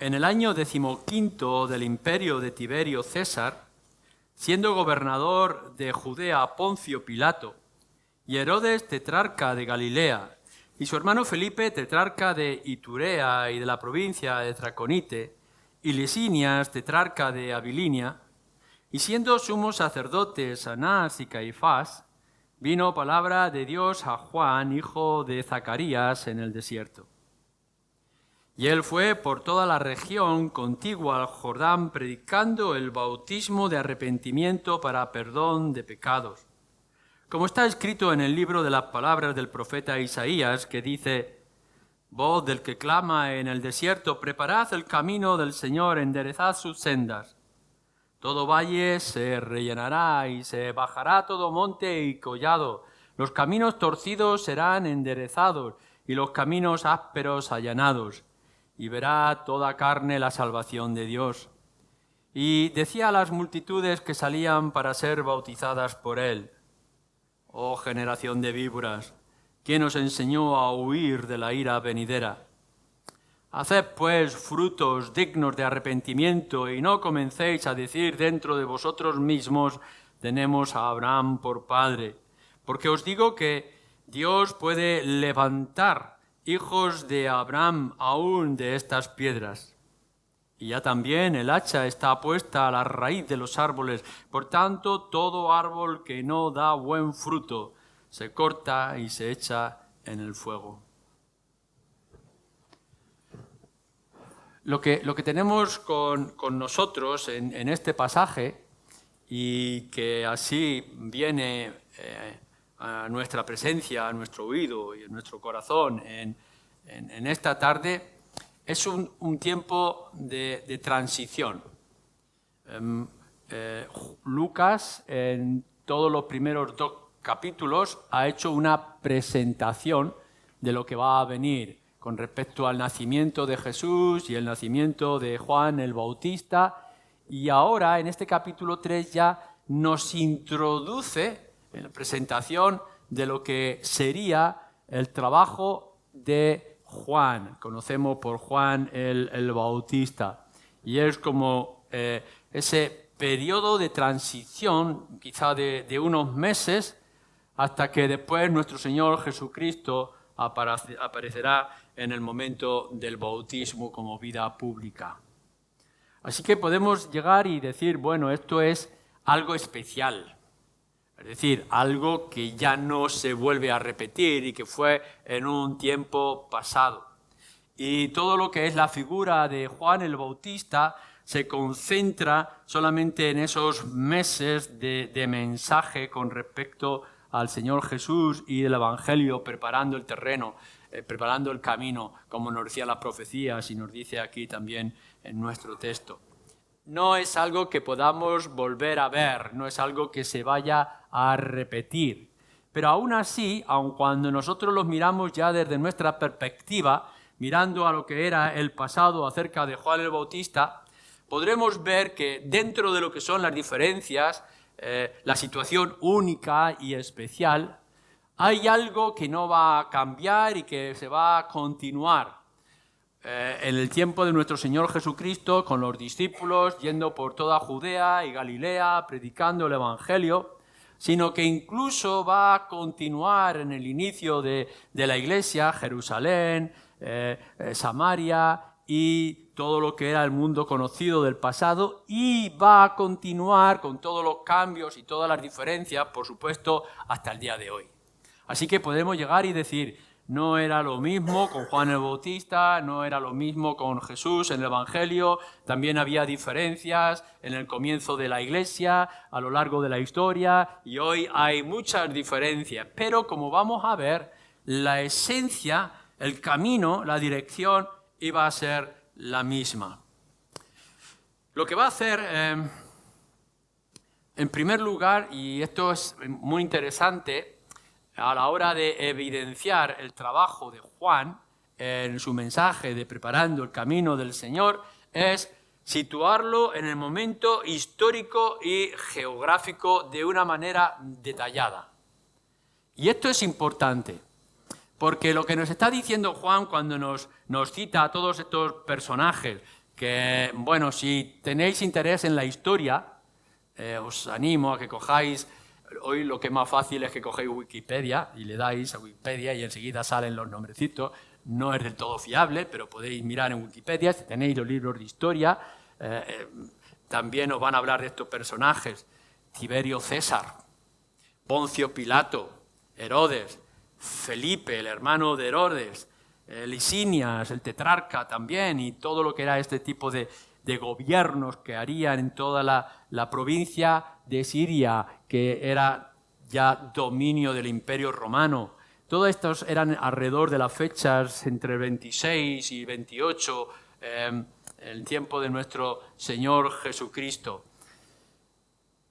En el año 15 del imperio de Tiberio César, siendo gobernador de Judea Poncio Pilato, y Herodes tetrarca de Galilea, y su hermano Felipe tetrarca de Iturea y de la provincia de Traconite, y Lisinias tetrarca de Abilinia, y siendo sumos sacerdotes Anás y Caifás, vino palabra de Dios a Juan, hijo de Zacarías, en el desierto. Y él fue por toda la región contigua al Jordán, predicando el bautismo de arrepentimiento para perdón de pecados. Como está escrito en el libro de las palabras del profeta Isaías, que dice: voz del que clama en el desierto, preparad el camino del Señor, enderezad sus sendas. Todo valle se rellenará y se bajará todo monte y collado. Los caminos torcidos serán enderezados y los caminos ásperos allanados. Y verá toda carne la salvación de Dios. Y decía a las multitudes que salían para ser bautizadas por él: oh generación de víboras, ¿quién os enseñó a huir de la ira venidera? Haced pues frutos dignos de arrepentimiento y no comencéis a decir dentro de vosotros mismos: tenemos a Abraham por padre. Porque os digo que Dios puede levantar hijos de Abraham aún de estas piedras. Y ya también el hacha está puesta a la raíz de los árboles. Por tanto, todo árbol que no da buen fruto se corta y se echa en el fuego. Lo que tenemos con nosotros en este pasaje, y que así viene a nuestra presencia, a nuestro oído y a nuestro corazón en esta tarde, es un tiempo de transición. Lucas, en todos los primeros 2 capítulos, ha hecho una presentación de lo que va a venir con respecto al nacimiento de Jesús y el nacimiento de Juan el Bautista. Y ahora, en este capítulo 3, ya nos introduce en la presentación de lo que sería el trabajo de Juan. Conocemos por Juan el Bautista. Y es como ese periodo de transición, quizá de unos meses, hasta que después nuestro Señor Jesucristo aparecerá en el momento del bautismo como vida pública. Así que podemos llegar y decir, bueno, esto es algo especial. Es decir, algo que ya no se vuelve a repetir y que fue en un tiempo pasado. Y todo lo que es la figura de Juan el Bautista se concentra solamente en esos meses de mensaje con respecto al Señor Jesús y del Evangelio, preparando el terreno, preparando el camino, como nos decía las profecías y nos dice aquí también en nuestro texto. No es algo que podamos volver a ver, no es algo que se vaya a repetir. Pero aún así, aun cuando nosotros los miramos ya desde nuestra perspectiva, mirando a lo que era el pasado acerca de Juan el Bautista, podremos ver que dentro de lo que son las diferencias, la situación única y especial, hay algo que no va a cambiar y que se va a continuar. En el tiempo de nuestro Señor Jesucristo, con los discípulos, yendo por toda Judea y Galilea, predicando el Evangelio, sino que incluso va a continuar en el inicio de la Iglesia, Jerusalén, Samaria y todo lo que era el mundo conocido del pasado, y va a continuar con todos los cambios y todas las diferencias, por supuesto, hasta el día de hoy. Así que podemos llegar y decir: no era lo mismo con Juan el Bautista, no era lo mismo con Jesús en el Evangelio, también había diferencias en el comienzo de la Iglesia, a lo largo de la historia, y hoy hay muchas diferencias. Pero como vamos a ver, la esencia, el camino, la dirección iba a ser la misma. Lo que va a hacer, en primer lugar, y esto es muy interesante, a la hora de evidenciar el trabajo de Juan en su mensaje de preparando el camino del Señor, es situarlo en el momento histórico y geográfico de una manera detallada. Y esto es importante, porque lo que nos está diciendo Juan cuando nos cita a todos estos personajes que, bueno, si tenéis interés en la historia, os animo a que cojáis, hoy lo que es más fácil es que cogéis Wikipedia y le dais a Wikipedia y enseguida salen los nombrecitos. No es del todo fiable, pero podéis mirar en Wikipedia, si tenéis los libros de historia, también os van a hablar de estos personajes. Tiberio César, Poncio Pilato, Herodes, Felipe, el hermano de Herodes, Lisinias, el tetrarca también, y todo lo que era este tipo de gobiernos que harían en toda la provincia de Siria, que era ya dominio del Imperio Romano. Todos estos eran alrededor de las fechas entre 26 y 28, el tiempo de nuestro Señor Jesucristo.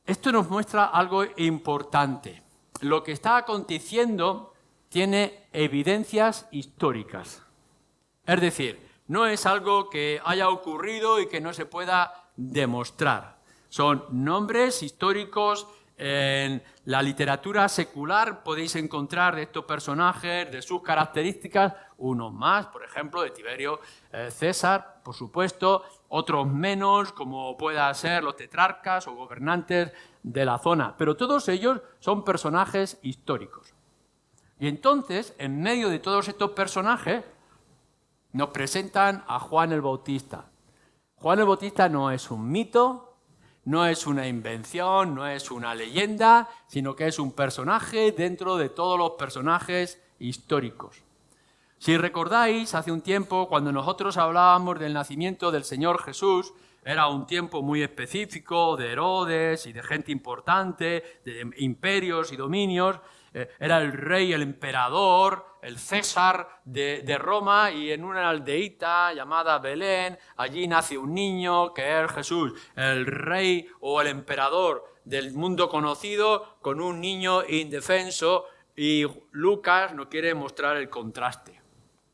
Esto nos muestra algo importante. Lo que está aconteciendo tiene evidencias históricas. Es decir, no es algo que haya ocurrido y que no se pueda demostrar. Son nombres históricos. En la literatura secular podéis encontrar de estos personajes, de sus características, unos más, por ejemplo, de Tiberio César, por supuesto, otros menos, como puedan ser los tetrarcas o gobernantes de la zona. Pero todos ellos son personajes históricos. Y entonces, en medio de todos estos personajes, nos presentan a Juan el Bautista. Juan el Bautista no es un mito, no es una invención, no es una leyenda, sino que es un personaje dentro de todos los personajes históricos. Si recordáis, hace un tiempo, cuando nosotros hablábamos del nacimiento del Señor Jesús, era un tiempo muy específico de Herodes y de gente importante, de imperios y dominios. Era el rey, el emperador, el César de Roma, y en una aldeíta llamada Belén, allí nace un niño que es Jesús, el rey o el emperador del mundo conocido, con un niño indefenso, y Lucas nos quiere mostrar el contraste.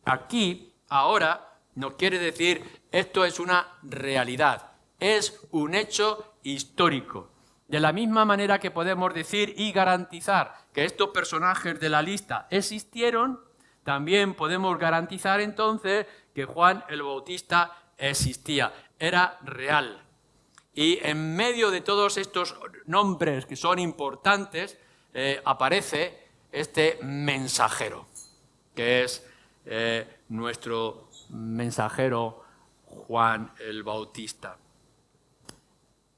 Aquí, ahora, nos quiere decir, esto es una realidad, es un hecho histórico. De la misma manera que podemos decir y garantizar que estos personajes de la lista existieron, también podemos garantizar entonces que Juan el Bautista existía, era real. Y en medio de todos estos nombres que son importantes, aparece este mensajero, que es nuestro mensajero Juan el Bautista.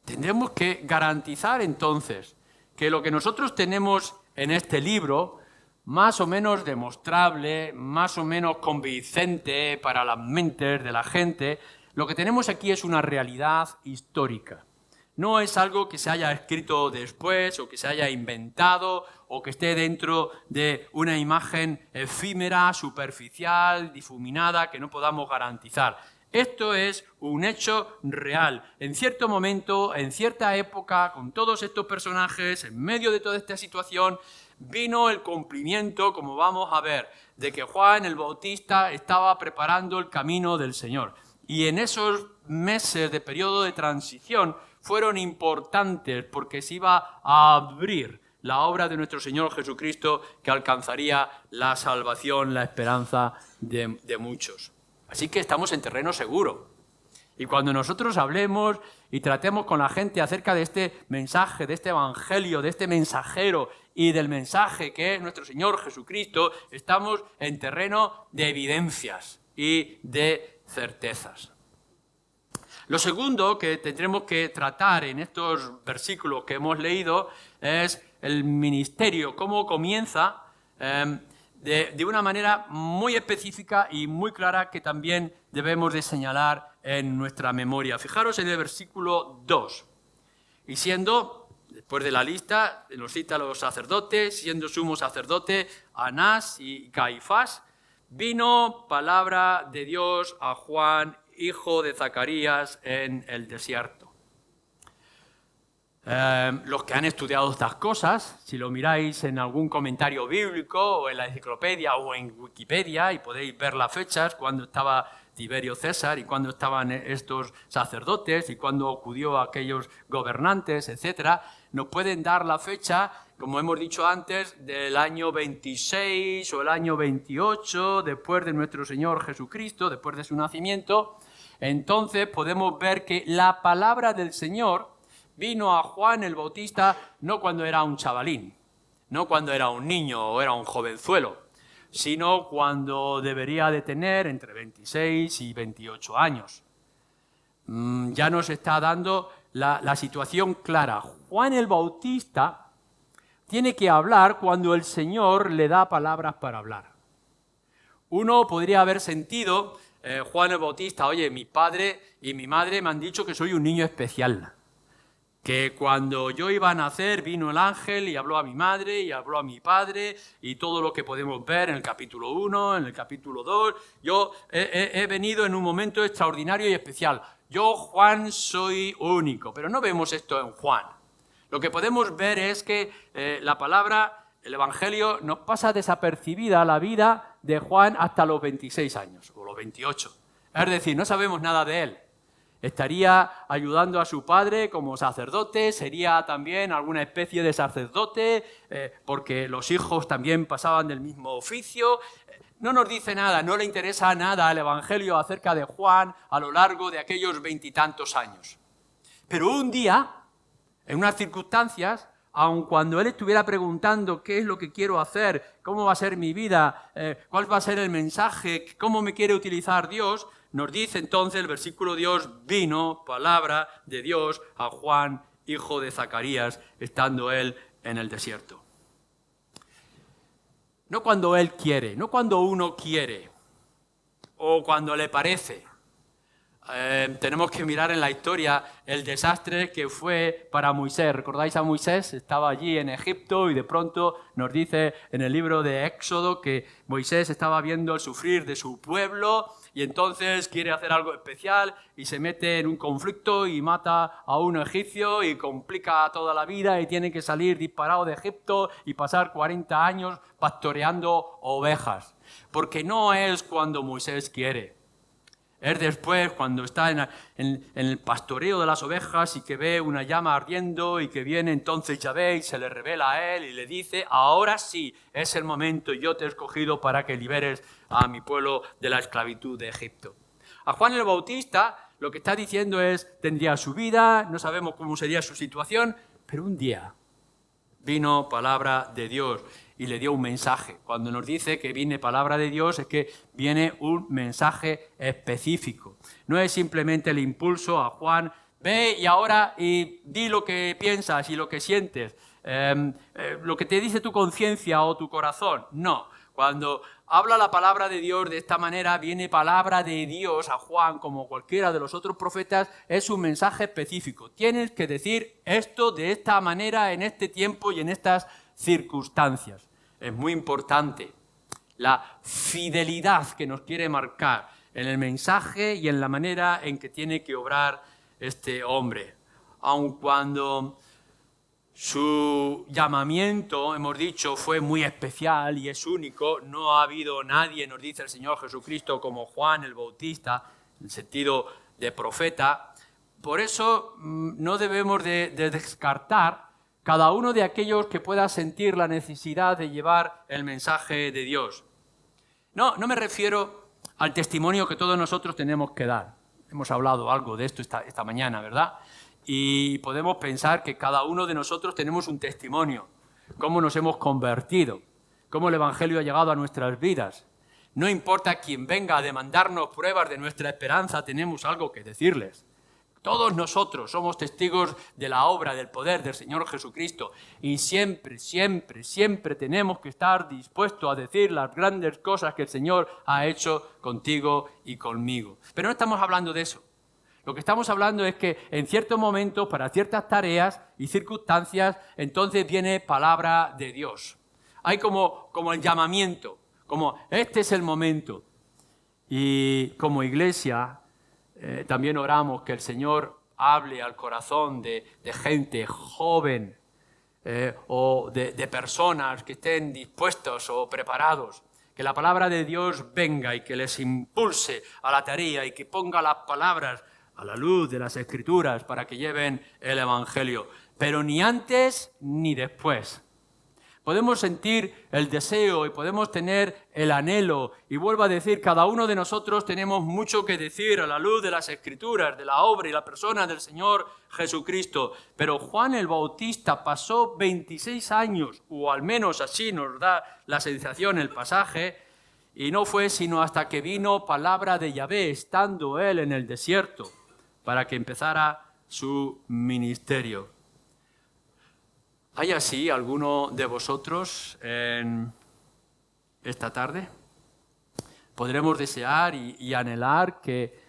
Tendremos que garantizar entonces que lo que nosotros tenemos en este libro, más o menos demostrable, más o menos convincente para las mentes de la gente, lo que tenemos aquí es una realidad histórica. No es algo que se haya escrito después o que se haya inventado o que esté dentro de una imagen efímera, superficial, difuminada, que no podamos garantizar. Esto es un hecho real. En cierto momento, en cierta época, con todos estos personajes, en medio de toda esta situación, vino el cumplimiento, como vamos a ver, de que Juan el Bautista estaba preparando el camino del Señor. Y en esos meses de periodo de transición fueron importantes porque se iba a abrir la obra de nuestro Señor Jesucristo, que alcanzaría la salvación, la esperanza de muchos. Así que estamos en terreno seguro. Y cuando nosotros hablemos y tratemos con la gente acerca de este mensaje, de este evangelio, de este mensajero y del mensaje que es nuestro Señor Jesucristo, estamos en terreno de evidencias y de certezas. Lo segundo que tendremos que tratar en estos versículos que hemos leído es el ministerio, cómo comienza de una manera muy específica y muy clara que también debemos de señalar en nuestra memoria. Fijaros en el versículo 2. Y siendo, después de la lista, nos cita a los sacerdotes, siendo sumo sacerdote Anás y Caifás, vino palabra de Dios a Juan, hijo de Zacarías, en el desierto. Los que han estudiado estas cosas, si lo miráis en algún comentario bíblico o en la enciclopedia o en Wikipedia, y podéis ver las fechas cuando estaba Tiberio César y cuándo estaban estos sacerdotes y cuándo acudió a aquellos gobernantes, etcétera. Nos pueden dar la fecha, como hemos dicho antes, del año 26 o el año 28 después de nuestro Señor Jesucristo, después de su nacimiento. Entonces podemos ver que la palabra del Señor vino a Juan el Bautista no cuando era un chavalín, no cuando era un niño o era un jovenzuelo, sino cuando debería de tener entre 26 y 28 años. Ya nos está dando la situación clara. Juan el Bautista tiene que hablar cuando el Señor le da palabras para hablar. Uno podría haber sentido, Juan el Bautista, oye, mi padre y mi madre me han dicho que soy un niño especial, que cuando yo iba a nacer vino el ángel y habló a mi madre y habló a mi padre y todo lo que podemos ver en el capítulo 1, en el capítulo 2. Yo he venido en un momento extraordinario y especial. Yo, Juan, soy único, pero no vemos esto en Juan. Lo que podemos ver es que la palabra, el Evangelio, nos pasa desapercibida la vida de Juan hasta los 26 años o los 28. Es decir, no sabemos nada de él. Estaría ayudando a su padre como sacerdote, sería también alguna especie de sacerdote, porque los hijos también pasaban del mismo oficio. No nos dice nada, no le interesa nada el Evangelio acerca de Juan a lo largo de aquellos 20 y tantos años. Pero un día, en unas circunstancias, aun cuando él estuviera preguntando qué es lo que quiero hacer, cómo va a ser mi vida, cuál va a ser el mensaje, cómo me quiere utilizar Dios, nos dice entonces el versículo Dios, vino palabra de Dios a Juan, hijo de Zacarías, estando él en el desierto. No cuando él quiere, no cuando uno quiere o cuando le parece. Tenemos que mirar en la historia el desastre que fue para Moisés. ¿Recordáis a Moisés? Estaba allí en Egipto y de pronto nos dice en el libro de Éxodo que Moisés estaba viendo el sufrir de su pueblo y entonces quiere hacer algo especial y se mete en un conflicto y mata a un egipcio y complica toda la vida y tiene que salir disparado de Egipto y pasar 40 años pastoreando ovejas. Porque no es cuando Moisés quiere. Es después, cuando está en el pastoreo de las ovejas y que ve una llama ardiendo y que viene entonces Yahvé y se le revela a él y le dice, ahora sí, es el momento, yo te he escogido para que liberes a mi pueblo de la esclavitud de Egipto. A Juan el Bautista lo que está diciendo es, tendría su vida, no sabemos cómo sería su situación, pero un día vino palabra de Dios y le dio un mensaje. Cuando nos dice que viene palabra de Dios es que viene un mensaje específico. No es simplemente el impulso a Juan, ve y ahora y di lo que piensas y lo que sientes, lo que te dice tu conciencia o tu corazón. No, cuando habla la palabra de Dios de esta manera, viene palabra de Dios a Juan, como cualquiera de los otros profetas, es un mensaje específico. Tienes que decir esto de esta manera, en este tiempo y en estas circunstancias. Es muy importante la fidelidad que nos quiere marcar en el mensaje y en la manera en que tiene que obrar este hombre. Aun cuando su llamamiento, hemos dicho, fue muy especial y es único, no ha habido nadie, nos dice el Señor Jesucristo, como Juan el Bautista, en el sentido de profeta. Por eso no debemos de descartar cada uno de aquellos que pueda sentir la necesidad de llevar el mensaje de Dios. No me refiero al testimonio que todos nosotros tenemos que dar. Hemos hablado algo de esto esta mañana, ¿verdad? Y podemos pensar que cada uno de nosotros tenemos un testimonio, cómo nos hemos convertido, cómo el Evangelio ha llegado a nuestras vidas. No importa quién venga a demandarnos pruebas de nuestra esperanza, tenemos algo que decirles. Todos nosotros somos testigos de la obra, del poder del Señor Jesucristo y siempre, siempre, siempre tenemos que estar dispuestos a decir las grandes cosas que el Señor ha hecho contigo y conmigo. Pero no estamos hablando de eso. Lo que estamos hablando es que en ciertos momentos, para ciertas tareas y circunstancias, entonces viene palabra de Dios. Hay como el llamamiento, como este es el momento. Y como iglesia también oramos que el Señor hable al corazón de gente joven o de personas que estén dispuestos o preparados, Que la palabra de Dios venga y que les impulse a la tarea y que ponga las palabras a la luz de las Escrituras para que lleven el Evangelio. Pero ni antes ni después. Podemos sentir el deseo y podemos tener el anhelo. Y vuelvo a decir, cada uno de nosotros tenemos mucho que decir a la luz de las Escrituras, de la obra y la persona del Señor Jesucristo. Pero Juan el Bautista pasó 26 años, o al menos así nos da la sensación el pasaje, y no fue sino hasta que vino palabra de Yahvé, estando él en el desierto, para que empezara su ministerio. ¿Hay así alguno de vosotros en esta tarde? Podremos desear y anhelar que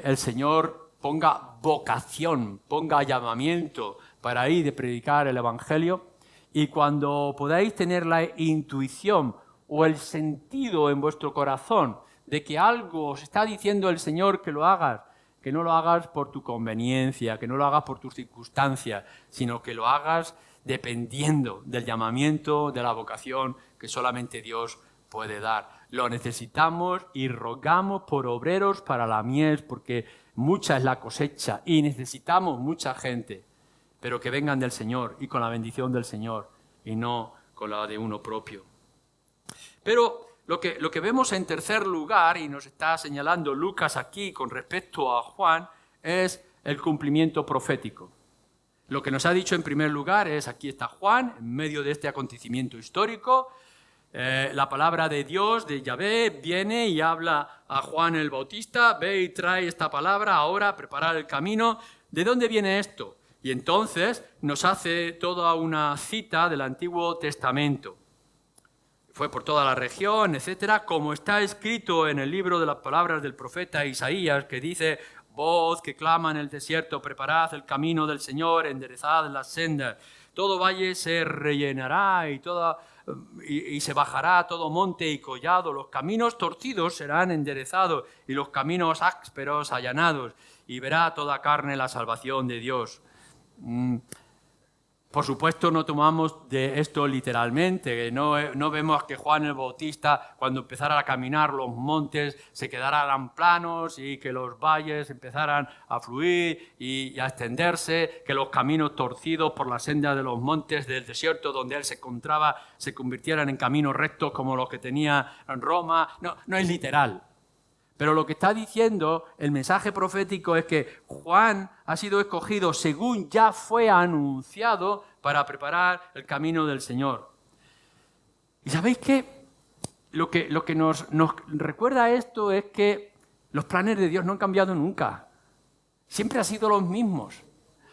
el Señor ponga vocación, ponga llamamiento para ir a predicar el Evangelio, y cuando podáis tener la intuición o el sentido en vuestro corazón de que algo os está diciendo el Señor que lo hagas, que no lo hagas por tu conveniencia, que no lo hagas por tus circunstancias, sino que lo hagas dependiendo del llamamiento, de la vocación que solamente Dios puede dar. Lo necesitamos y rogamos por obreros para la mies, porque mucha es la cosecha y necesitamos mucha gente, pero que vengan del Señor y con la bendición del Señor y no con la de uno propio. Pero lo que vemos en tercer lugar, y nos está señalando Lucas aquí con respecto a Juan, es el cumplimiento profético. Lo que nos ha dicho en primer lugar es, aquí está Juan, en medio de este acontecimiento histórico. La palabra de Dios, de Yahvé, viene y habla a Juan el Bautista, ve y trae esta palabra ahora, preparar el camino. ¿De dónde viene esto? Y entonces nos hace toda una cita del Antiguo Testamento. Fue por toda la región, etcétera, como está escrito en el libro de las palabras del profeta Isaías, que dice: voz que clama en el desierto, preparad el camino del Señor, enderezad las sendas. Todo valle se rellenará y se bajará todo monte y collado. Los caminos torcidos serán enderezados y los caminos ásperos allanados. Y verá toda carne la salvación de Dios. Por supuesto, no tomamos de esto literalmente. No vemos que Juan el Bautista, cuando empezara a caminar, los montes se quedaran planos y que los valles empezaran a fluir y a extenderse, que los caminos torcidos por la senda de los montes del desierto donde él se encontraba se convirtieran en caminos rectos como los que tenía en Roma. No es literal. Pero lo que está diciendo el mensaje profético es que Juan ha sido escogido según ya fue anunciado para preparar el camino del Señor. ¿Y sabéis qué? Lo que nos recuerda esto es que los planes de Dios no han cambiado nunca. Siempre han sido los mismos.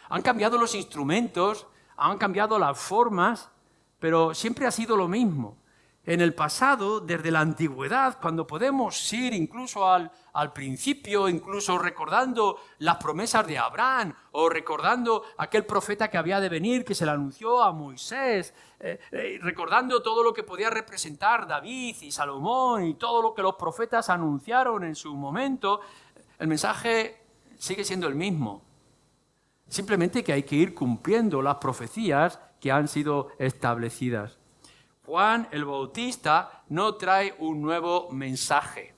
Han cambiado los instrumentos, han cambiado las formas, pero siempre ha sido lo mismo. En el pasado, desde la antigüedad, cuando podemos ir incluso al principio, incluso recordando las promesas de Abraham o recordando aquel profeta que había de venir, que se le anunció a Moisés, recordando todo lo que podía representar David y Salomón y todo lo que los profetas anunciaron en su momento, el mensaje sigue siendo el mismo. Simplemente que hay que ir cumpliendo las profecías que han sido establecidas. Juan el Bautista no trae un nuevo mensaje.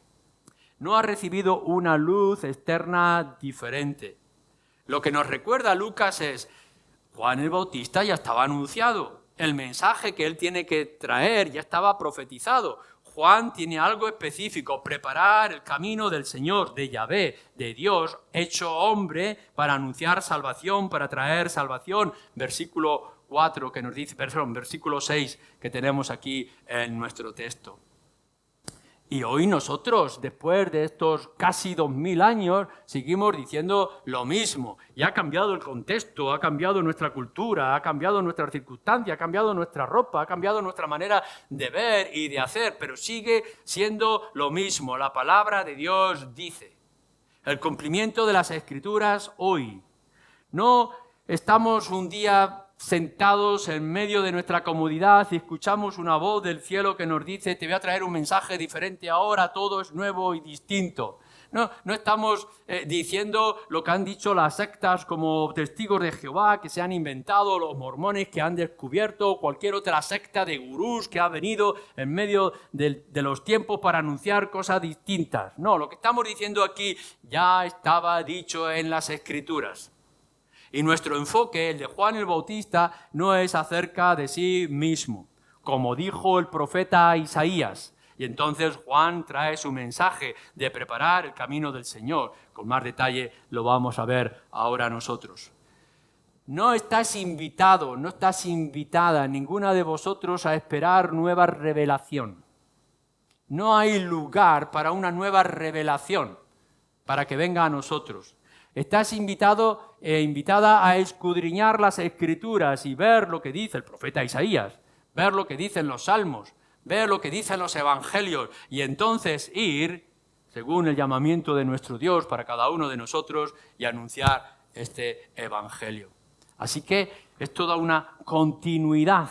No ha recibido una luz externa diferente. Lo que nos recuerda Lucas es: Juan el Bautista ya estaba anunciado. El mensaje que él tiene que traer ya estaba profetizado. Juan tiene algo específico: preparar el camino del Señor, de Yahvé, de Dios, hecho hombre, para anunciar salvación, para traer salvación. Versículo 6 que tenemos aquí en nuestro texto. Y hoy nosotros, después de estos casi 2000 años, seguimos diciendo lo mismo. Y ha cambiado el contexto, ha cambiado nuestra cultura, ha cambiado nuestras circunstancias, ha cambiado nuestra ropa, ha cambiado nuestra manera de ver y de hacer, pero sigue siendo lo mismo. La palabra de Dios dice: el cumplimiento de las Escrituras hoy. No estamos un día sentados en medio de nuestra comodidad y escuchamos una voz del cielo que nos dice: te voy a traer un mensaje diferente ahora, todo es nuevo y distinto. No estamos diciendo lo que han dicho las sectas como testigos de Jehová, que se han inventado, los mormones que han descubierto, cualquier otra secta de gurús que ha venido en medio de los tiempos para anunciar cosas distintas. No, lo que estamos diciendo aquí ya estaba dicho en las Escrituras. Y nuestro enfoque, el de Juan el Bautista, no es acerca de sí mismo, como dijo el profeta Isaías. Y entonces Juan trae su mensaje de preparar el camino del Señor. Con más detalle lo vamos a ver ahora nosotros. No estás invitado, no estás invitada, ninguna de vosotros, a esperar nueva revelación. No hay lugar para una nueva revelación, para que venga a nosotros. Estás invitado e invitada a escudriñar las Escrituras y ver lo que dice el profeta Isaías, ver lo que dicen los Salmos, ver lo que dicen los Evangelios y entonces ir, según el llamamiento de nuestro Dios para cada uno de nosotros, y anunciar este Evangelio. Así que es toda una continuidad.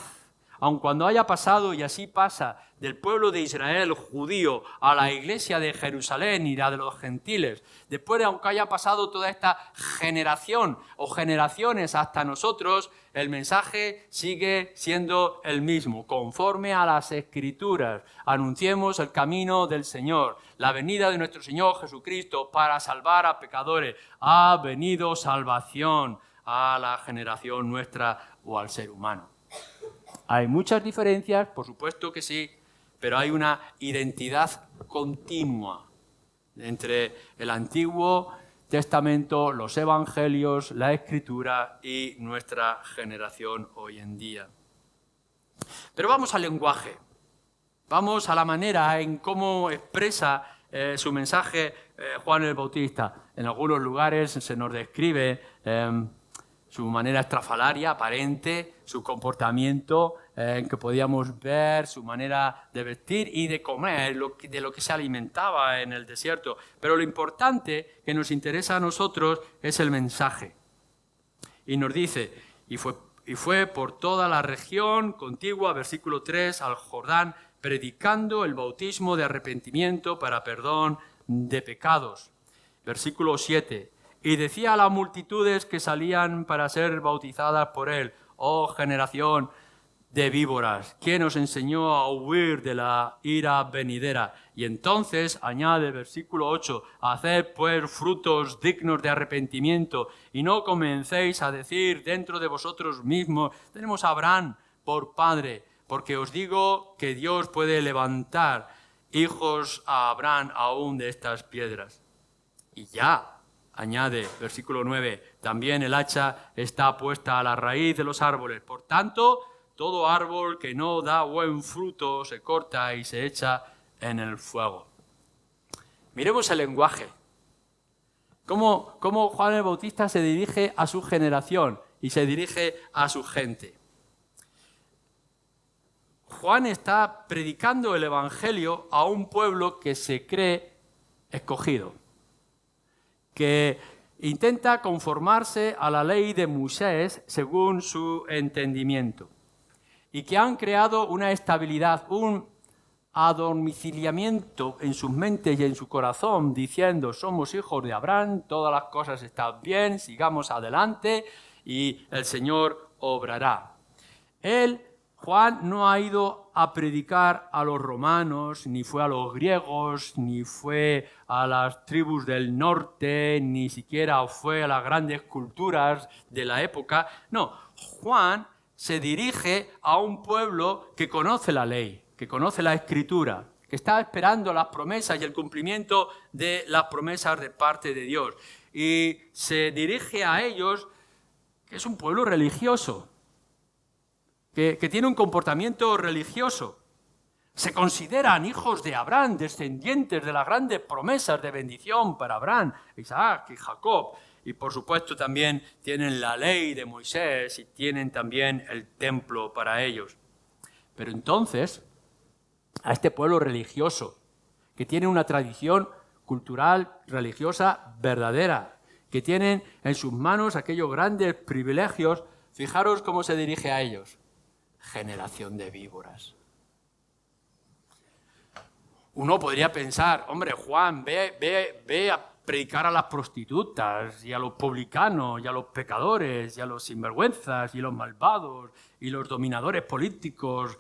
Aun cuando haya pasado, y así pasa, del pueblo de Israel judío a la iglesia de Jerusalén y la de los gentiles, después de aunque haya pasado toda esta generación o generaciones hasta nosotros, el mensaje sigue siendo el mismo. Conforme a las Escrituras, anunciemos el camino del Señor, la venida de nuestro Señor Jesucristo para salvar a pecadores. Ha venido salvación a la generación nuestra o al ser humano. Hay muchas diferencias, por supuesto que sí, pero hay una identidad continua entre el Antiguo Testamento, los Evangelios, la Escritura y nuestra generación hoy en día. Pero vamos al lenguaje, vamos a la manera en cómo expresa su mensaje Juan el Bautista. En algunos lugares se nos describe su manera estrafalaria, aparente, su comportamiento en que podíamos ver, su manera de vestir y de comer, de lo que se alimentaba en el desierto. Pero lo importante que nos interesa a nosotros es el mensaje. Y nos dice, y fue por toda la región contigua, versículo 3, al Jordán, predicando el bautismo de arrepentimiento para perdón de pecados. Versículo 7. Y decía a las multitudes que salían para ser bautizadas por él: oh generación de víboras, ¿quién os enseñó a huir de la ira venidera? Y entonces añade, versículo 8, haced pues frutos dignos de arrepentimiento y no comencéis a decir dentro de vosotros mismos: tenemos a Abraham por padre, porque os digo que Dios puede levantar hijos a Abraham aún de estas piedras. Y ya añade, versículo 9, también el hacha está puesta a la raíz de los árboles. Por tanto, todo árbol que no da buen fruto se corta y se echa en el fuego. Miremos el lenguaje. Cómo Juan el Bautista se dirige a su generación y se dirige a su gente. Juan está predicando el Evangelio a un pueblo que se cree escogido, que intenta conformarse a la ley de Moisés según su entendimiento y que han creado una estabilidad, un adormiciliamiento en sus mentes y en su corazón, diciendo: somos hijos de Abraham, todas las cosas están bien, sigamos adelante y el Señor obrará. Juan no ha ido a predicar a los romanos, ni fue a los griegos, ni fue a las tribus del norte, ni siquiera fue a las grandes culturas de la época. No, Juan se dirige a un pueblo que conoce la ley, que conoce la Escritura, que está esperando las promesas y el cumplimiento de las promesas de parte de Dios. Y se dirige a ellos, que es un pueblo religioso, que tiene un comportamiento religioso. Se consideran hijos de Abraham, descendientes de las grandes promesas de bendición para Abraham, Isaac y Jacob. Y por supuesto también tienen la ley de Moisés y tienen también el templo para ellos. Pero entonces, a este pueblo religioso, que tiene una tradición cultural religiosa verdadera, que tienen en sus manos aquellos grandes privilegios, fijaros cómo se dirige a ellos: generación de víboras. Uno podría pensar, hombre, Juan, ve a predicar a las prostitutas y a los publicanos y a los pecadores y a los sinvergüenzas y los malvados y los dominadores políticos,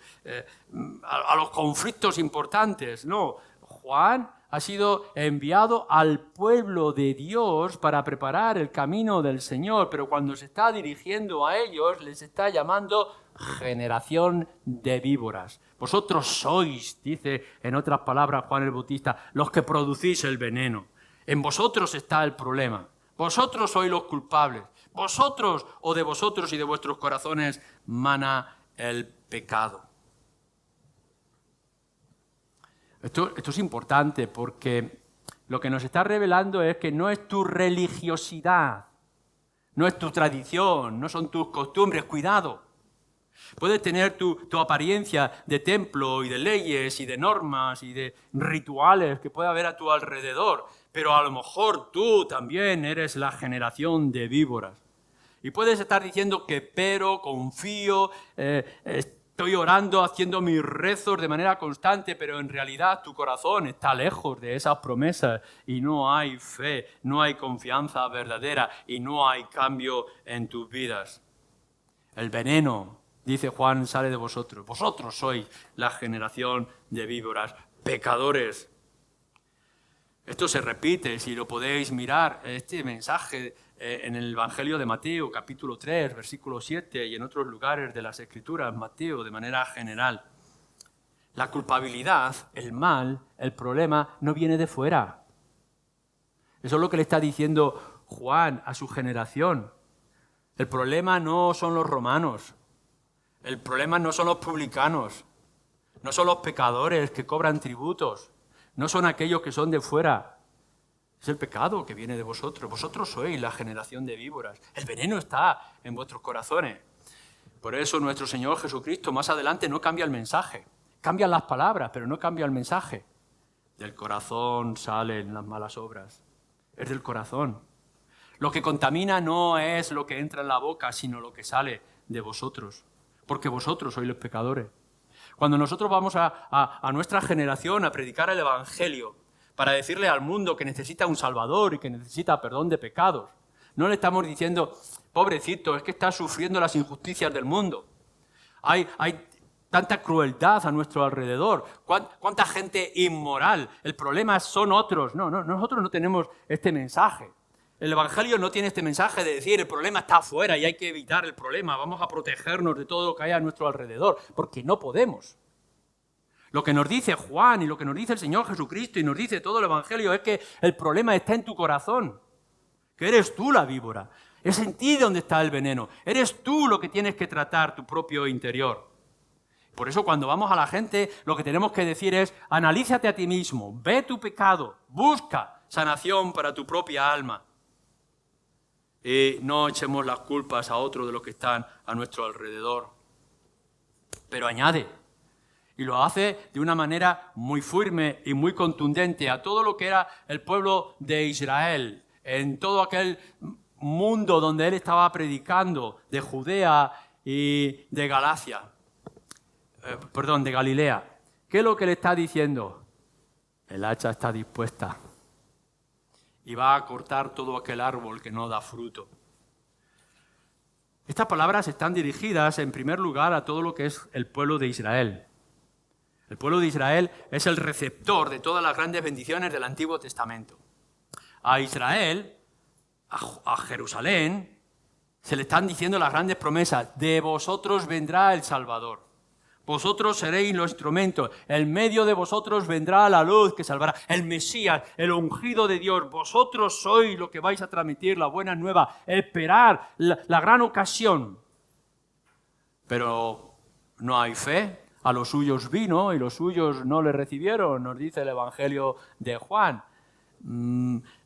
a los conflictos importantes. No, Juan ha sido enviado al pueblo de Dios para preparar el camino del Señor, pero cuando se está dirigiendo a ellos les está llamando generación de víboras. Vosotros sois, dice en otras palabras Juan el Bautista, los que producís el veneno. En vosotros está el problema. Vosotros sois los culpables. Vosotros o de vosotros y de vuestros corazones mana el pecado. Esto es importante porque lo que nos está revelando es que no es tu religiosidad, no es tu tradición, no son tus costumbres, cuidado. Puedes tener tu apariencia de templo y de leyes y de normas y de rituales que puede haber a tu alrededor, pero a lo mejor tú también eres la generación de víboras. Y puedes estar diciendo que pero, confío, estoy orando, haciendo mis rezos de manera constante, pero en realidad tu corazón está lejos de esas promesas y no hay fe, no hay confianza verdadera y no hay cambio en tus vidas. El veneno, dice Juan, sale de vosotros. Vosotros sois la generación de víboras, pecadores. Esto se repite, si lo podéis mirar, este mensaje en el Evangelio de Mateo, capítulo 3, versículo 7, y en otros lugares de las Escrituras, Mateo, de manera general. La culpabilidad, el mal, el problema, no viene de fuera. Eso es lo que le está diciendo Juan a su generación. El problema no son los romanos, el problema no son los publicanos, no son los pecadores que cobran tributos, no son aquellos que son de fuera. Es el pecado que viene de vosotros. Vosotros sois la generación de víboras. El veneno está en vuestros corazones. Por eso nuestro Señor Jesucristo más adelante no cambia el mensaje. Cambian las palabras, pero no cambia el mensaje. Del corazón salen las malas obras. Es del corazón. Lo que contamina no es lo que entra en la boca, sino lo que sale de vosotros. Porque vosotros sois los pecadores. Cuando nosotros vamos a nuestra generación a predicar el Evangelio, para decirle al mundo que necesita un Salvador y que necesita perdón de pecados, no le estamos diciendo, pobrecito, es que está sufriendo las injusticias del mundo. Hay tanta crueldad a nuestro alrededor, cuánta gente inmoral. El problema son otros. No, nosotros no tenemos este mensaje. El Evangelio no tiene este mensaje de decir el problema está afuera y hay que evitar el problema, vamos a protegernos de todo lo que hay a nuestro alrededor, porque no podemos. Lo que nos dice Juan y lo que nos dice el Señor Jesucristo y nos dice todo el Evangelio es que el problema está en tu corazón, que eres tú la víbora, es en ti donde está el veneno, eres tú lo que tienes que tratar tu propio interior. Por eso cuando vamos a la gente lo que tenemos que decir es analízate a ti mismo, ve tu pecado, busca sanación para tu propia alma. Y no echemos las culpas a otros de los que están a nuestro alrededor. Pero añade, y lo hace de una manera muy firme y muy contundente a todo lo que era el pueblo de Israel, en todo aquel mundo donde él estaba predicando, de Judea y de de Galilea. ¿Qué es lo que le está diciendo? El hacha está dispuesta y va a cortar todo aquel árbol que no da fruto. Estas palabras están dirigidas en primer lugar a todo lo que es el pueblo de Israel. El pueblo de Israel es el receptor de todas las grandes bendiciones del Antiguo Testamento. A Israel, a Jerusalén, se le están diciendo las grandes promesas. De vosotros vendrá el Salvador. Vosotros seréis los instrumentos. En medio de vosotros vendrá la luz que salvará. El Mesías, el ungido de Dios. Vosotros sois lo que vais a transmitir la buena nueva. Esperar la gran ocasión. Pero no hay fe. A los suyos vino y los suyos no le recibieron, nos dice el Evangelio de Juan.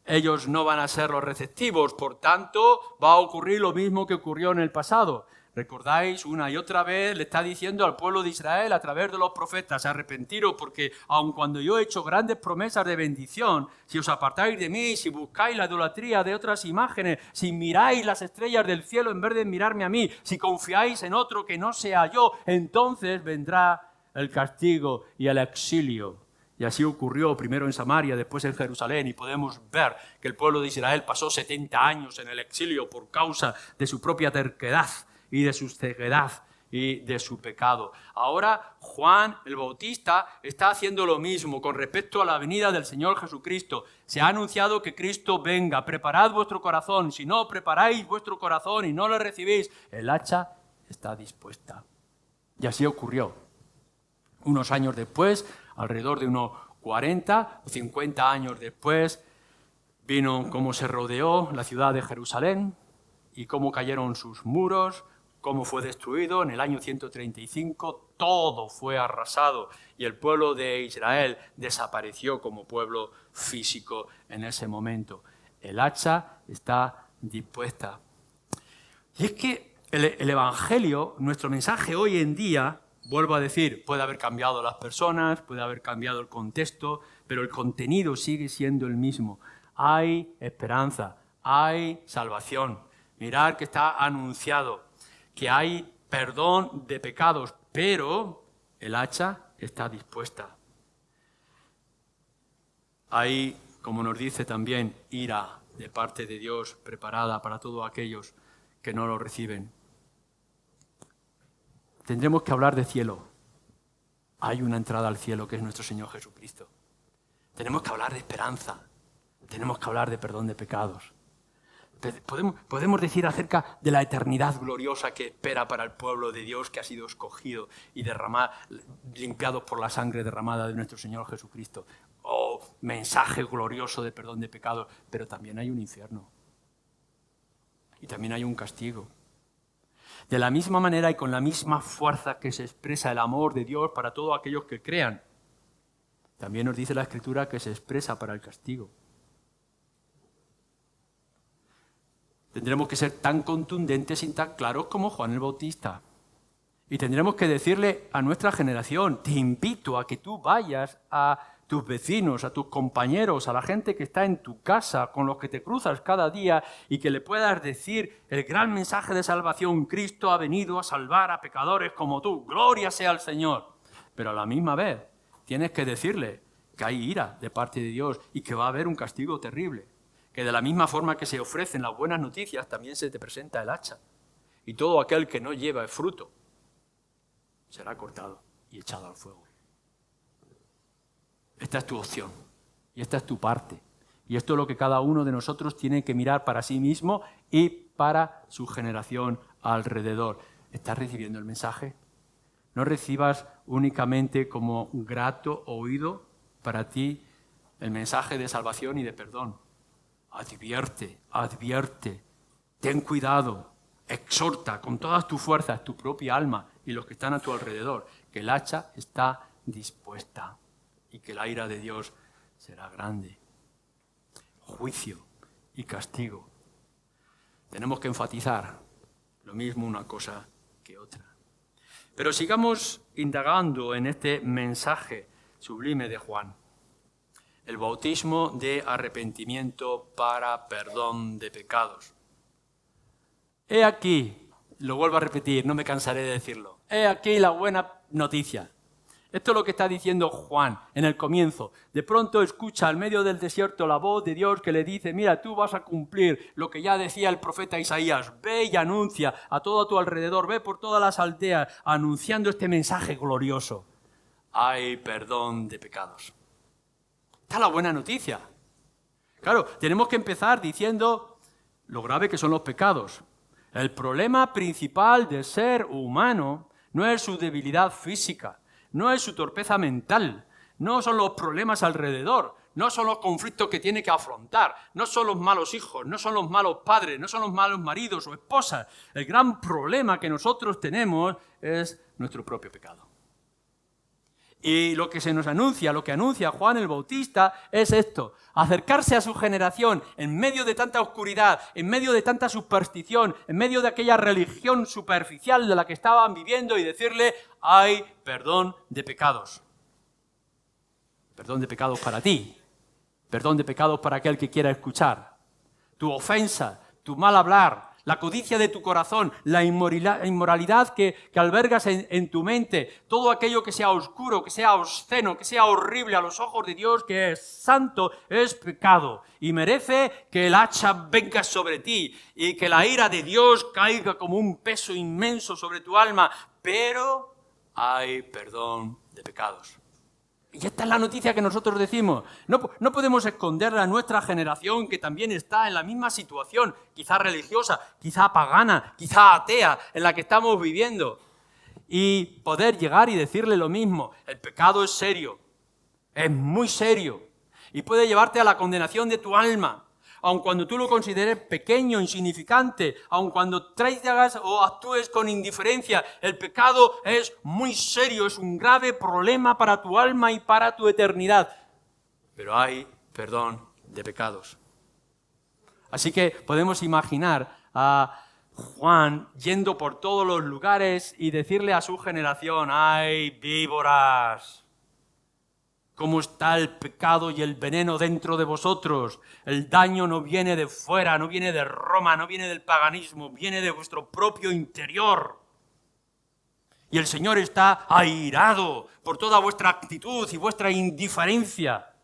Ellos no van a ser los receptivos, por tanto va a ocurrir lo mismo que ocurrió en el pasado. ¿Recordáis? Una y otra vez le está diciendo al pueblo de Israel a través de los profetas, arrepentiros porque aun cuando yo he hecho grandes promesas de bendición, si os apartáis de mí, si buscáis la idolatría de otras imágenes, si miráis las estrellas del cielo en vez de mirarme a mí, si confiáis en otro que no sea yo, entonces vendrá el castigo y el exilio. Y así ocurrió primero en Samaria, después en Jerusalén, y podemos ver que el pueblo de Israel pasó 70 años en el exilio por causa de su propia terquedad y de su ceguedad y de su pecado. Ahora Juan el Bautista está haciendo lo mismo con respecto a la venida del Señor Jesucristo. Se ha anunciado que Cristo venga. Preparad vuestro corazón. Si no preparáis vuestro corazón y no lo recibís, el hacha está dispuesta. Y así ocurrió. Unos años después, alrededor de unos 40 o 50 años después, vino cómo se rodeó la ciudad de Jerusalén y cómo cayeron sus muros, cómo fue destruido. En el año 135 todo fue arrasado y el pueblo de Israel desapareció como pueblo físico en ese momento. El hacha está dispuesta. Y es que el Evangelio, nuestro mensaje hoy en día, vuelvo a decir, puede haber cambiado las personas, puede haber cambiado el contexto, pero el contenido sigue siendo el mismo. Hay esperanza, hay salvación. Mirad que está anunciado que hay perdón de pecados, pero el hacha está dispuesta. Hay, como nos dice también, ira de parte de Dios preparada para todos aquellos que no lo reciben. Tendremos que hablar de cielo. Hay una entrada al cielo que es nuestro Señor Jesucristo. Tenemos que hablar de esperanza. Tenemos que hablar de perdón de pecados. Podemos decir acerca de la eternidad gloriosa que espera para el pueblo de Dios que ha sido escogido y limpiado por la sangre derramada de nuestro Señor Jesucristo. Oh, mensaje glorioso de perdón de pecados. Pero también hay un infierno. Y también hay un castigo. De la misma manera y con la misma fuerza que se expresa el amor de Dios para todos aquellos que crean, también nos dice la Escritura que se expresa para el castigo. Tendremos que ser tan contundentes y tan claros como Juan el Bautista. Y tendremos que decirle a nuestra generación, te invito a que tú vayas a tus vecinos, a tus compañeros, a la gente que está en tu casa, con los que te cruzas cada día y que le puedas decir el gran mensaje de salvación. Cristo ha venido a salvar a pecadores como tú. Gloria sea al Señor. Pero a la misma vez tienes que decirle que hay ira de parte de Dios y que va a haber un castigo terrible. Que de la misma forma que se ofrecen las buenas noticias, también se te presenta el hacha. Y todo aquel que no lleva el fruto será cortado y echado al fuego. Esta es tu opción y esta es tu parte. Y esto es lo que cada uno de nosotros tiene que mirar para sí mismo y para su generación alrededor. ¿Estás recibiendo el mensaje? No recibas únicamente como grato oído para ti el mensaje de salvación y de perdón. Advierte, ten cuidado, exhorta con todas tus fuerzas, tu propia alma y los que están a tu alrededor, que el hacha está dispuesta y que la ira de Dios será grande. Juicio y castigo. Tenemos que enfatizar lo mismo una cosa que otra. Pero sigamos indagando en este mensaje sublime de Juan. El bautismo de arrepentimiento para perdón de pecados. He aquí, lo vuelvo a repetir, no me cansaré de decirlo. He aquí la buena noticia. Esto es lo que está diciendo Juan en el comienzo. De pronto escucha al medio del desierto la voz de Dios que le dice, mira, tú vas a cumplir lo que ya decía el profeta Isaías. Ve y anuncia a todo a tu alrededor, ve por todas las aldeas anunciando este mensaje glorioso. Hay perdón de pecados. Esta es la buena noticia. Claro, tenemos que empezar diciendo lo grave que son los pecados. El problema principal del ser humano no es su debilidad física, no es su torpeza mental, no son los problemas alrededor, no son los conflictos que tiene que afrontar, no son los malos hijos, no son los malos padres, no son los malos maridos o esposas. El gran problema que nosotros tenemos es nuestro propio pecado. Y lo que se nos anuncia, lo que anuncia Juan el Bautista es esto, acercarse a su generación en medio de tanta oscuridad, en medio de tanta superstición, en medio de aquella religión superficial de la que estaban viviendo y decirle, hay perdón de pecados. Perdón de pecados para ti, perdón de pecados para aquel que quiera escuchar. Tu ofensa, tu mal hablar, la codicia de tu corazón, la inmoralidad que albergas en tu mente, todo aquello que sea oscuro, que sea obsceno, que sea horrible a los ojos de Dios, que es santo, es pecado y merece que el hacha venga sobre ti y que la ira de Dios caiga como un peso inmenso sobre tu alma, pero hay perdón de pecados. Y esta es la noticia que nosotros decimos. No podemos esconderla a nuestra generación, que también está en la misma situación, quizá religiosa, quizá pagana, quizá atea, en la que estamos viviendo. Y poder llegar y decirle lo mismo. El pecado es serio, es muy serio, y puede llevarte a la condenación de tu alma. Aun cuando tú lo consideres pequeño, insignificante, aun cuando traigas o actúes con indiferencia, el pecado es muy serio, es un grave problema para tu alma y para tu eternidad. Pero hay perdón de pecados. Así que podemos imaginar a Juan yendo por todos los lugares y decirle a su generación: ¡ay, víboras! ¿Cómo está el pecado y el veneno dentro de vosotros? El daño no viene de fuera, no viene de Roma, no viene del paganismo, viene de vuestro propio interior. Y el Señor está airado por toda vuestra actitud y vuestra indiferencia.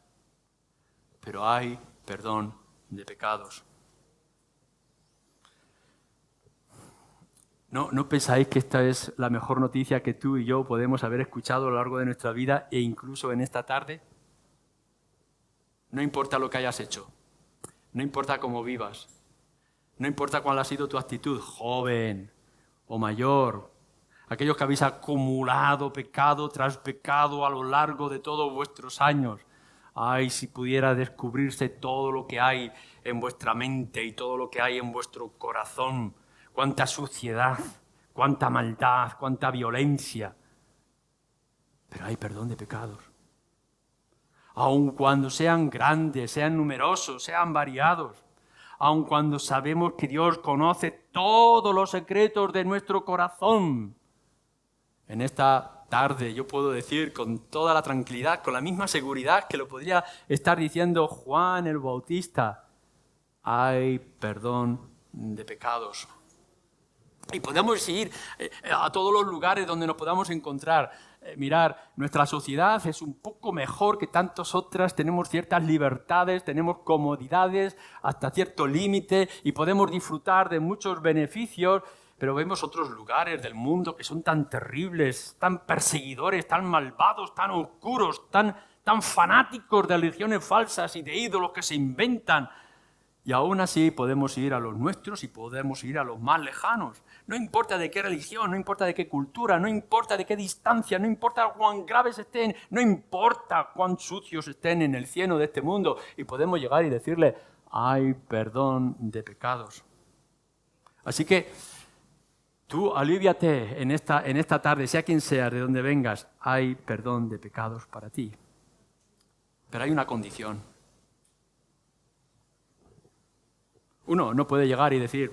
Pero hay perdón de pecados. ¿No pensáis que esta es la mejor noticia que tú y yo podemos haber escuchado a lo largo de nuestra vida e incluso en esta tarde? No importa lo que hayas hecho, no importa cómo vivas, no importa cuál ha sido tu actitud, joven o mayor, aquellos que habéis acumulado pecado tras pecado a lo largo de todos vuestros años. Ay, si pudiera descubrirse todo lo que hay en vuestra mente y todo lo que hay en vuestro corazón. Cuánta suciedad, cuánta maldad, cuánta violencia. Pero hay perdón de pecados. Aun cuando sean grandes, sean numerosos, sean variados. Aun cuando sabemos que Dios conoce todos los secretos de nuestro corazón. En esta tarde yo puedo decir con toda la tranquilidad, con la misma seguridad que lo podría estar diciendo Juan el Bautista: hay perdón de pecados. Y podemos ir a todos los lugares donde nos podamos encontrar. Mirar, nuestra sociedad es un poco mejor que tantas otras, tenemos ciertas libertades, tenemos comodidades hasta cierto límite y podemos disfrutar de muchos beneficios, pero vemos otros lugares del mundo que son tan terribles, tan perseguidores, tan malvados, tan oscuros, tan fanáticos de religiones falsas y de ídolos que se inventan. Y aún así podemos ir a los nuestros y podemos ir a los más lejanos. No importa de qué religión, no importa de qué cultura, no importa de qué distancia, no importa cuán graves estén, no importa cuán sucios estén en el cieno de este mundo. Y podemos llegar y decirle: hay perdón de pecados. Así que tú aliviate en esta tarde, sea quien sea, de donde vengas, hay perdón de pecados para ti. Pero hay una condición. Uno no puede llegar y decir: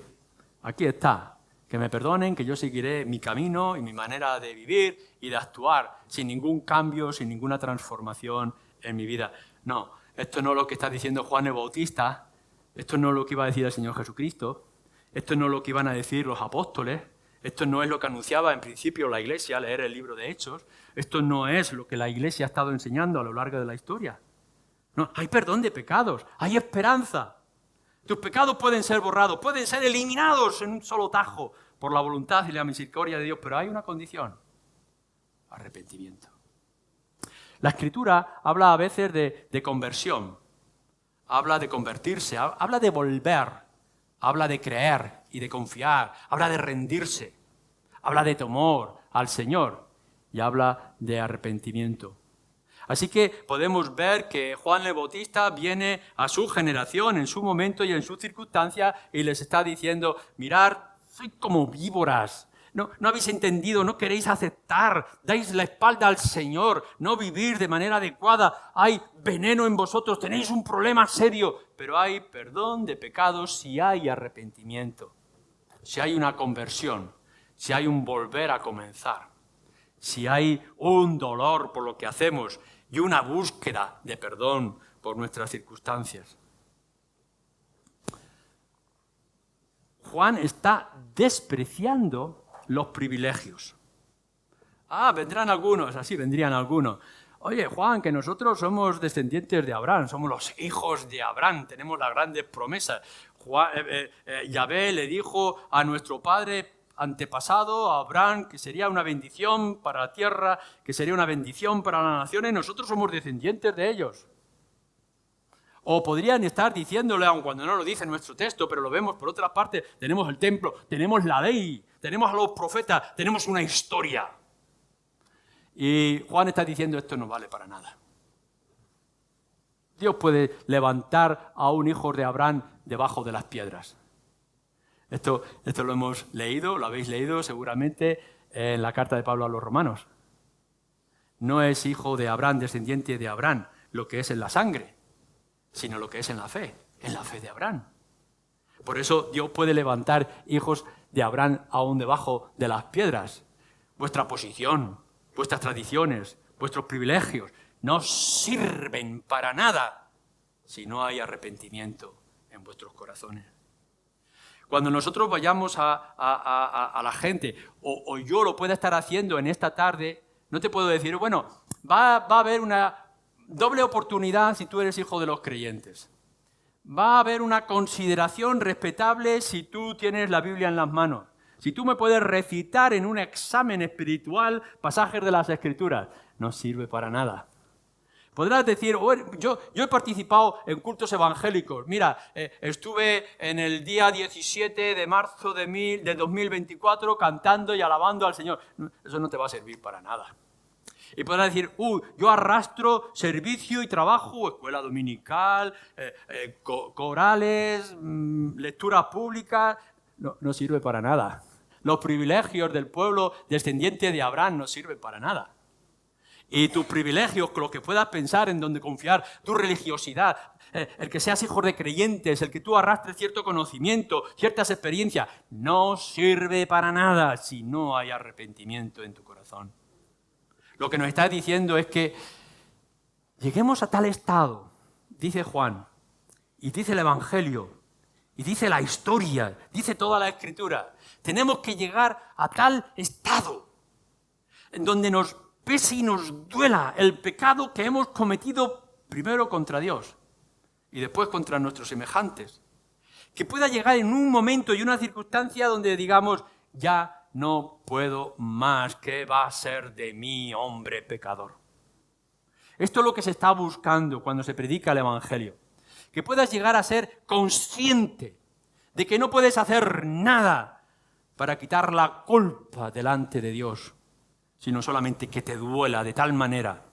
aquí está, que me perdonen, que yo seguiré mi camino y mi manera de vivir y de actuar sin ningún cambio, sin ninguna transformación en mi vida. No, esto no es lo que está diciendo Juan el Bautista, esto no es lo que iba a decir el Señor Jesucristo, esto no es lo que iban a decir los apóstoles, esto no es lo que anunciaba en principio la Iglesia, leer el libro de Hechos, esto no es lo que la Iglesia ha estado enseñando a lo largo de la historia. No, hay perdón de pecados, hay esperanza. Tus pecados pueden ser borrados, pueden ser eliminados en un solo tajo por la voluntad y la misericordia de Dios, pero hay una condición: arrepentimiento. La Escritura habla a veces de conversión, habla de convertirse, habla de volver, habla de creer y de confiar, habla de rendirse, habla de temor al Señor y habla de arrepentimiento. Así que podemos ver que Juan el Bautista viene a su generación en su momento y en su circunstancia y les está diciendo: mirad, sois como víboras, no habéis entendido, no queréis aceptar, dais la espalda al Señor, no vivir de manera adecuada, hay veneno en vosotros, tenéis un problema serio, pero hay perdón de pecados si hay arrepentimiento, si hay una conversión, si hay un volver a comenzar, si hay un dolor por lo que hacemos y una búsqueda de perdón por nuestras circunstancias. Juan está despreciando los privilegios. Vendrán algunos, así vendrían algunos. Oye, Juan, que nosotros somos descendientes de Abraham, somos los hijos de Abraham, tenemos las grandes promesas. Yahvé le dijo a nuestro padre antepasado, a Abraham, que sería una bendición para la tierra, que sería una bendición para las naciones, nosotros somos descendientes de ellos. O podrían estar diciéndole, aun cuando no lo dice nuestro texto, pero lo vemos por otra parte, tenemos el templo, tenemos la ley, tenemos a los profetas, tenemos una historia. Y Juan está diciendo, esto no vale para nada. Dios puede levantar a un hijo de Abraham debajo de las piedras. Esto lo hemos leído, lo habéis leído seguramente en la carta de Pablo a los romanos. No es hijo de Abraham, descendiente de Abraham, lo que es en la sangre, sino lo que es en la fe de Abraham. Por eso Dios puede levantar hijos de Abraham aún debajo de las piedras. Vuestra posición, vuestras tradiciones, vuestros privilegios no sirven para nada si no hay arrepentimiento en vuestros corazones. Cuando nosotros vayamos a la gente, o yo lo pueda estar haciendo en esta tarde, no te puedo decir, bueno, va a haber una doble oportunidad si tú eres hijo de los creyentes. Va a haber una consideración respetable si tú tienes la Biblia en las manos. Si tú me puedes recitar en un examen espiritual pasajes de las Escrituras, no sirve para nada. Podrás decir, yo he participado en cultos evangélicos. Mira, estuve en el día 17 de marzo de 2024 cantando y alabando al Señor. Eso no te va a servir para nada. Y podrás decir, yo arrastro servicio y trabajo, escuela dominical, corales, lecturas públicas. No sirve para nada. Los privilegios del pueblo descendiente de Abraham no sirven para nada. Y tus privilegios, lo que puedas pensar en donde confiar, tu religiosidad, el que seas hijo de creyentes, el que tú arrastres cierto conocimiento, ciertas experiencias, no sirve para nada si no hay arrepentimiento en tu corazón. Lo que nos está diciendo es que lleguemos a tal estado, dice Juan, y dice el Evangelio, y dice la historia, dice toda la Escritura. Tenemos que llegar a tal estado en donde nos pese y nos duela el pecado que hemos cometido primero contra Dios y después contra nuestros semejantes. Que pueda llegar en un momento y una circunstancia donde digamos, ya no puedo más, ¿qué va a ser de mí, hombre pecador? Esto es lo que se está buscando cuando se predica el Evangelio. Que puedas llegar a ser consciente de que no puedes hacer nada para quitar la culpa delante de Dios, sino solamente que te duela de tal manera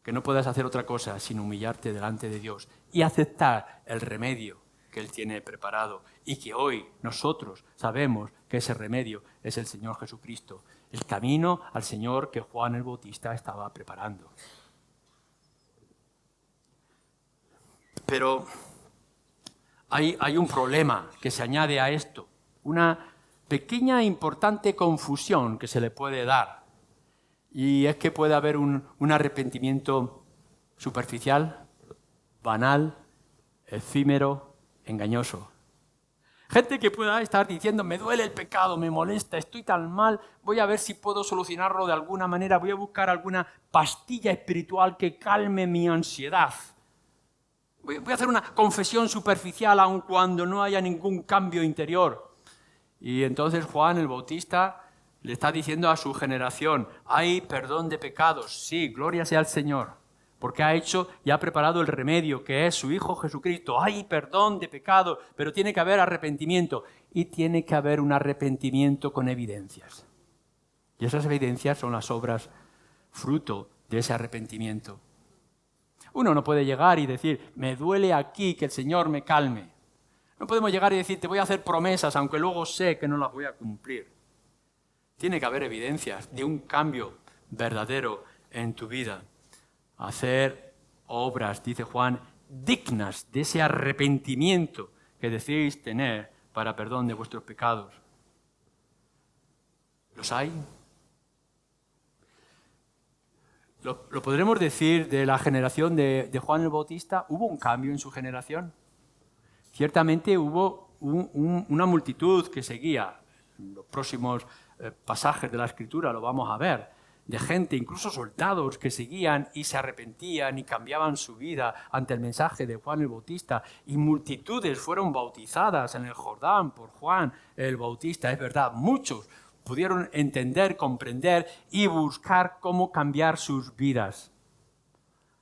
que no puedas hacer otra cosa sino humillarte delante de Dios y aceptar el remedio que Él tiene preparado y que hoy nosotros sabemos que ese remedio es el Señor Jesucristo, el camino al Señor que Juan el Bautista estaba preparando. Pero hay un problema que se añade a esto, una pequeña e importante confusión que se le puede dar. Y es que puede haber un arrepentimiento superficial, banal, efímero, engañoso. Gente que pueda estar diciendo, me duele el pecado, me molesta, estoy tan mal, voy a ver si puedo solucionarlo de alguna manera, voy a buscar alguna pastilla espiritual que calme mi ansiedad. Voy a hacer una confesión superficial aun cuando no haya ningún cambio interior. Y entonces Juan el Bautista le está diciendo a su generación, hay perdón de pecados, sí, gloria sea al Señor, porque ha hecho y ha preparado el remedio, que es su Hijo Jesucristo. Hay perdón de pecados, pero tiene que haber arrepentimiento, y tiene que haber un arrepentimiento con evidencias. Y esas evidencias son las obras fruto de ese arrepentimiento. Uno no puede llegar y decir, me duele aquí, que el Señor me calme. No podemos llegar y decir, te voy a hacer promesas, aunque luego sé que no las voy a cumplir. Tiene que haber evidencias de un cambio verdadero en tu vida. Hacer obras, dice Juan, dignas de ese arrepentimiento que decís tener para perdón de vuestros pecados. ¿Los hay? ¿Lo podremos decir de la generación de Juan el Bautista? ¿Hubo un cambio en su generación? Ciertamente hubo una multitud que seguía. En los próximos pasajes de la Escritura lo vamos a ver, de gente, incluso soldados, que seguían y se arrepentían y cambiaban su vida ante el mensaje de Juan el Bautista. Y multitudes fueron bautizadas en el Jordán por Juan el Bautista. Es verdad, muchos pudieron entender, comprender y buscar cómo cambiar sus vidas.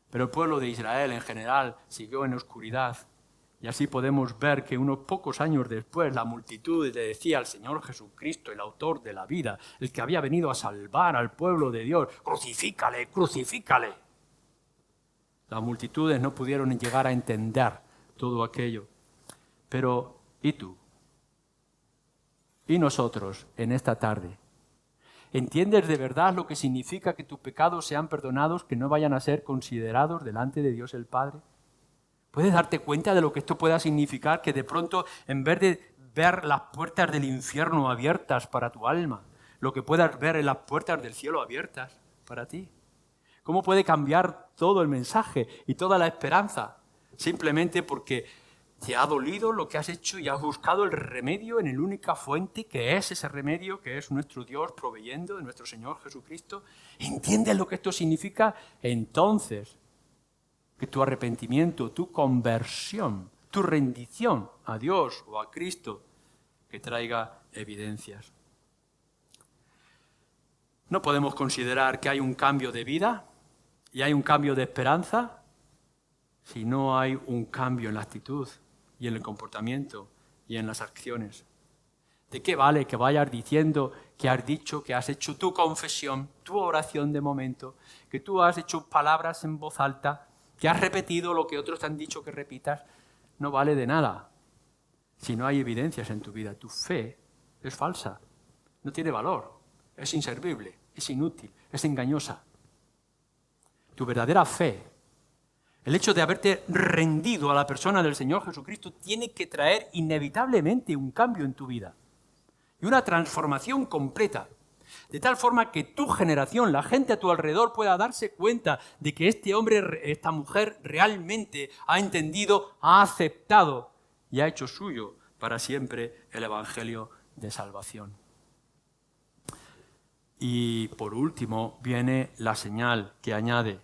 Pero el pueblo de Israel en general siguió en oscuridad. Y así podemos ver que unos pocos años después la multitud le decía al Señor Jesucristo, el autor de la vida, el que había venido a salvar al pueblo de Dios: ¡crucifícale, crucifícale! Las multitudes no pudieron llegar a entender todo aquello. Pero, ¿y tú? ¿Y nosotros en esta tarde? ¿Entiendes de verdad lo que significa que tus pecados sean perdonados, que no vayan a ser considerados delante de Dios el Padre? ¿Puedes darte cuenta de lo que esto pueda significar? Que de pronto, en vez de ver las puertas del infierno abiertas para tu alma, lo que puedas ver es las puertas del cielo abiertas para ti. ¿Cómo puede cambiar todo el mensaje y toda la esperanza? Simplemente porque te ha dolido lo que has hecho y has buscado el remedio en la única fuente que es ese remedio, que es nuestro Dios proveyendo de nuestro Señor Jesucristo. ¿Entiendes lo que esto significa? Entonces, que tu arrepentimiento, tu conversión, tu rendición a Dios o a Cristo, que traiga evidencias. No podemos considerar que hay un cambio de vida y hay un cambio de esperanza si no hay un cambio en la actitud y en el comportamiento y en las acciones. ¿De qué vale que vayas diciendo que has dicho, que has hecho tu confesión, tu oración de momento, que tú has hecho palabras en voz alta, que has repetido lo que otros te han dicho que repitas? No vale de nada si no hay evidencias en tu vida. Tu fe es falsa, no tiene valor, es inservible, es inútil, es engañosa. Tu verdadera fe, el hecho de haberte rendido a la persona del Señor Jesucristo, tiene que traer inevitablemente un cambio en tu vida y una transformación completa. De tal forma que tu generación, la gente a tu alrededor, pueda darse cuenta de que este hombre, esta mujer, realmente ha entendido, ha aceptado y ha hecho suyo para siempre el Evangelio de salvación. Y por último viene la señal que añade,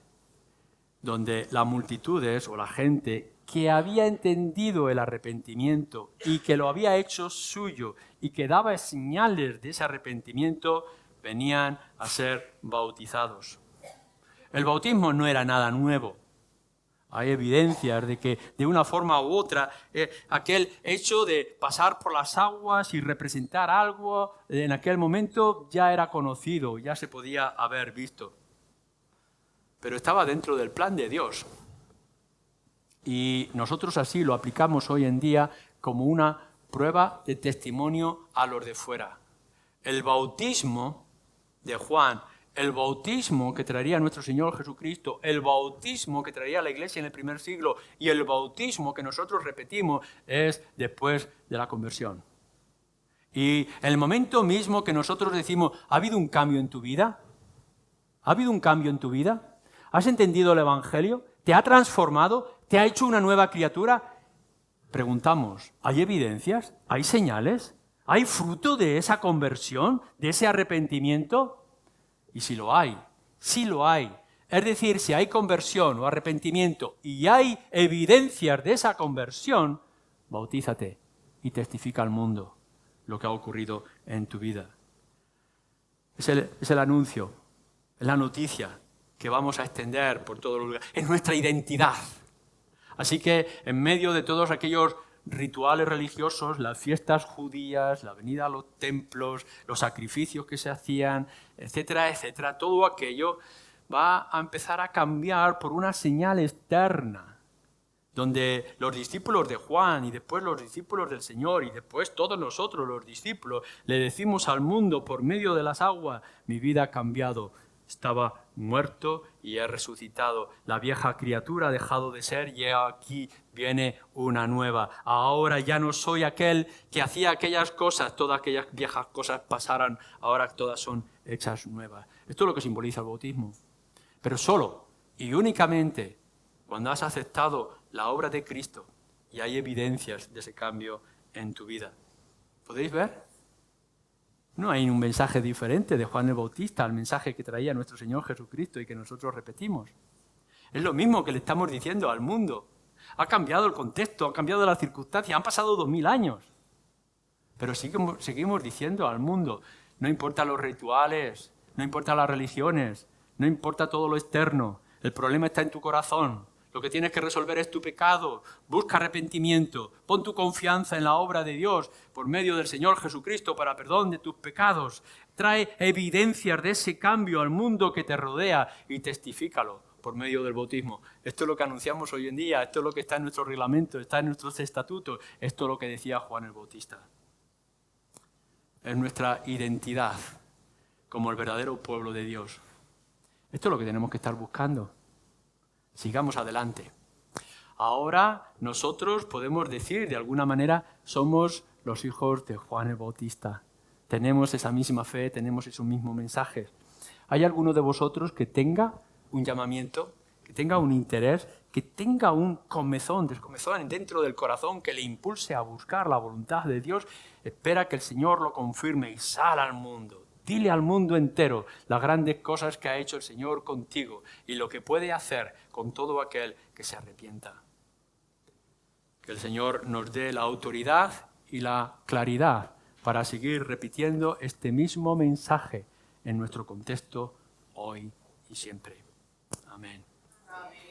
donde las multitudes o la gente que había entendido el arrepentimiento y que lo había hecho suyo y que daba señales de ese arrepentimiento, venían a ser bautizados. El bautismo no era nada nuevo. Hay evidencias de que de una forma u otra aquel hecho de pasar por las aguas y representar algo en aquel momento ya era conocido, ya se podía haber visto. Pero estaba dentro del plan de Dios. Y nosotros así lo aplicamos hoy en día como una prueba de testimonio a los de fuera. El bautismo de Juan, el bautismo que traería nuestro Señor Jesucristo, el bautismo que traería la Iglesia en el primer siglo y el bautismo que nosotros repetimos es después de la conversión. Y en el momento mismo que nosotros decimos, ¿ha habido un cambio en tu vida? ¿Ha habido un cambio en tu vida? ¿Has entendido el Evangelio? ¿Te ha transformado? ¿Te ha hecho una nueva criatura? Preguntamos, ¿hay evidencias? ¿Hay señales? ¿Hay fruto de esa conversión, de ese arrepentimiento? Y si lo hay, es decir, si hay conversión o arrepentimiento y hay evidencias de esa conversión, bautízate y testifica al mundo lo que ha ocurrido en tu vida. Es el anuncio, es la noticia que vamos a extender por todos los lugares. Es nuestra identidad. Así que en medio de todos aquellos rituales religiosos, las fiestas judías, la venida a los templos, los sacrificios que se hacían, etcétera, etcétera, todo aquello va a empezar a cambiar por una señal externa, donde los discípulos de Juan y después los discípulos del Señor y después todos nosotros los discípulos le decimos al mundo por medio de las aguas, mi vida ha cambiado. Estaba muerto y he resucitado. La vieja criatura ha dejado de ser y aquí viene una nueva. Ahora ya no soy aquel que hacía aquellas cosas, todas aquellas viejas cosas pasaran, ahora todas son hechas nuevas. Esto es lo que simboliza el bautismo. Pero solo y únicamente cuando has aceptado la obra de Cristo y hay evidencias de ese cambio en tu vida. ¿Podéis ver? No hay un mensaje diferente de Juan el Bautista al mensaje que traía nuestro Señor Jesucristo y que nosotros repetimos. Es lo mismo que le estamos diciendo al mundo. Ha cambiado el contexto, ha cambiado las circunstancias, han pasado 2000 años. Pero seguimos diciendo al mundo, no importa los rituales, no importa las religiones, no importa todo lo externo, el problema está en tu corazón. Lo que tienes que resolver es tu pecado. Busca arrepentimiento. Pon tu confianza en la obra de Dios por medio del Señor Jesucristo para perdón de tus pecados. Trae evidencias de ese cambio al mundo que te rodea y testifícalo por medio del bautismo. Esto es lo que anunciamos hoy en día, esto es lo que está en nuestro reglamento, está en nuestros estatutos, esto es lo que decía Juan el Bautista. Es nuestra identidad como el verdadero pueblo de Dios. Esto es lo que tenemos que estar buscando. Sigamos adelante. Ahora nosotros podemos decir, de alguna manera, somos los hijos de Juan el Bautista. Tenemos esa misma fe, tenemos esos mismos mensajes. ¿Hay alguno de vosotros que tenga un llamamiento, que tenga un interés, que tenga un comezón dentro del corazón que le impulse a buscar la voluntad de Dios? Espera que el Señor lo confirme y sal al mundo. Dile al mundo entero las grandes cosas que ha hecho el Señor contigo y lo que puede hacer con todo aquel que se arrepienta. Que el Señor nos dé la autoridad y la claridad para seguir repitiendo este mismo mensaje en nuestro contexto hoy y siempre. Amén. Amén.